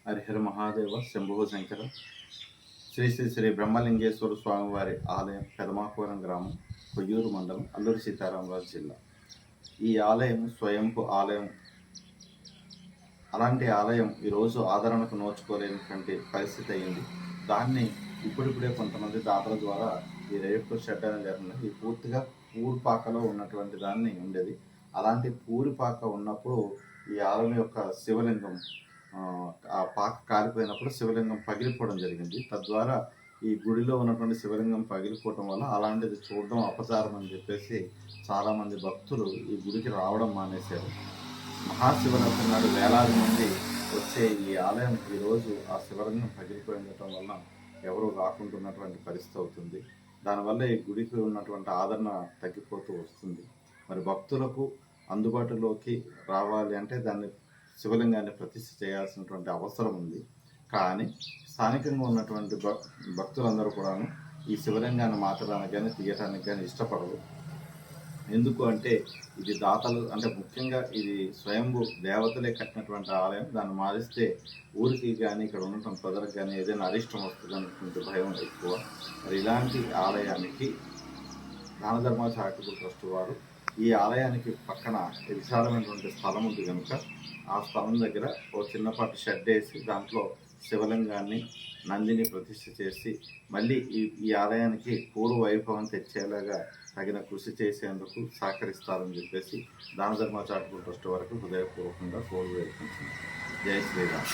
హరిహర మహాదేవ శంభో శంకర. శ్రీ శ్రీ శ్రీ బ్రహ్మలింగేశ్వర స్వామివారి ఆలయం పెదమాకవరం గ్రామం, కొయ్యూరు మండలం, అల్లూరి సీతారామరాజు జిల్లా. ఈ ఆలయం స్వయంపు ఆలయం. అలాంటి ఆలయం ఈరోజు ఆదరణకు నోచుకోలేనటువంటి పరిస్థితి అయింది. దాన్ని ఇప్పుడిప్పుడే కొంతమంది దాతల ద్వారా ఈ రేపు షెడ్ అనేది జరిగింది. ఈ పూర్తిగా పూర్పాకలో ఉన్నటువంటి దాన్ని ఉండేది. అలాంటి పూరిపాక ఉన్నప్పుడు ఈ ఆలయం యొక్క శివలింగం ఆ పాక కాలిపోయినప్పుడు శివలింగం పగిలిపోవడం జరిగింది. తద్వారా ఈ గుడిలో ఉన్నటువంటి శివలింగం పగిలిపోవడం వల్ల అలాంటిది చూడడం అపచారం అని చెప్పేసి చాలామంది భక్తులు ఈ గుడికి రావడం మానేశారు. మహాశివరాత్రి నాడు వేలాది మంది వచ్చే ఈ ఆలయం ఈరోజు ఆ శివలింగం పగిలిపోయిండటం వల్ల ఎవరు రాకుంటున్నటువంటి పరిస్థితి అవుతుంది. దానివల్ల ఈ గుడికి ఉన్నటువంటి ఆదరణ తగ్గిపోతూ వస్తుంది. మరి భక్తులకు అందుబాటులోకి రావాలి అంటే దాన్ని శివలింగాన్ని ప్రతిష్ఠ చేయాల్సినటువంటి అవసరం ఉంది. కానీ స్థానికంగా ఉన్నటువంటి భక్తులందరూ కూడాను ఈ శివలింగాన్ని మార్చడానికి కానీ తీయటానికి కానీ ఇష్టపడరు. ఎందుకు అంటే ఇది దాతలు అంటే ముఖ్యంగా ఇది స్వయంభూ దేవతలే కట్టినటువంటి ఆలయం. దాన్ని మారిస్తే ఊరికి కానీ ఇక్కడ ఉన్నటువంటి ప్రజలకు కానీ ఏదైనా అరిష్టం వస్తుంది అనేటువంటి భయం ఎక్కువ. మరి ఇలాంటి ఆలయానికి దాన ధర్మ చారిటబుల్ ట్రస్ట్ వారు ఈ ఆలయానికి పక్కన విశాలమైనటువంటి స్థలం ఉంది కనుక ఆ స్థలం దగ్గర ఓ చిన్నపాటి షెడ్ వేసి దాంట్లో శివలింగాన్ని నందిని ప్రతిష్ఠ చేసి మళ్ళీ ఈ ఆలయానికి పూర్వ వైభవం తెచ్చేలాగా తగిన కృషి చేసేందుకు సహకరిస్తారని చెప్పేసి దాన ధర్మ చారిటబుల్ ట్రస్ట్ వరకు హృదయపూర్వకంగా కోరు వేడుకుంటున్నాను. జై శ్రీరామ్.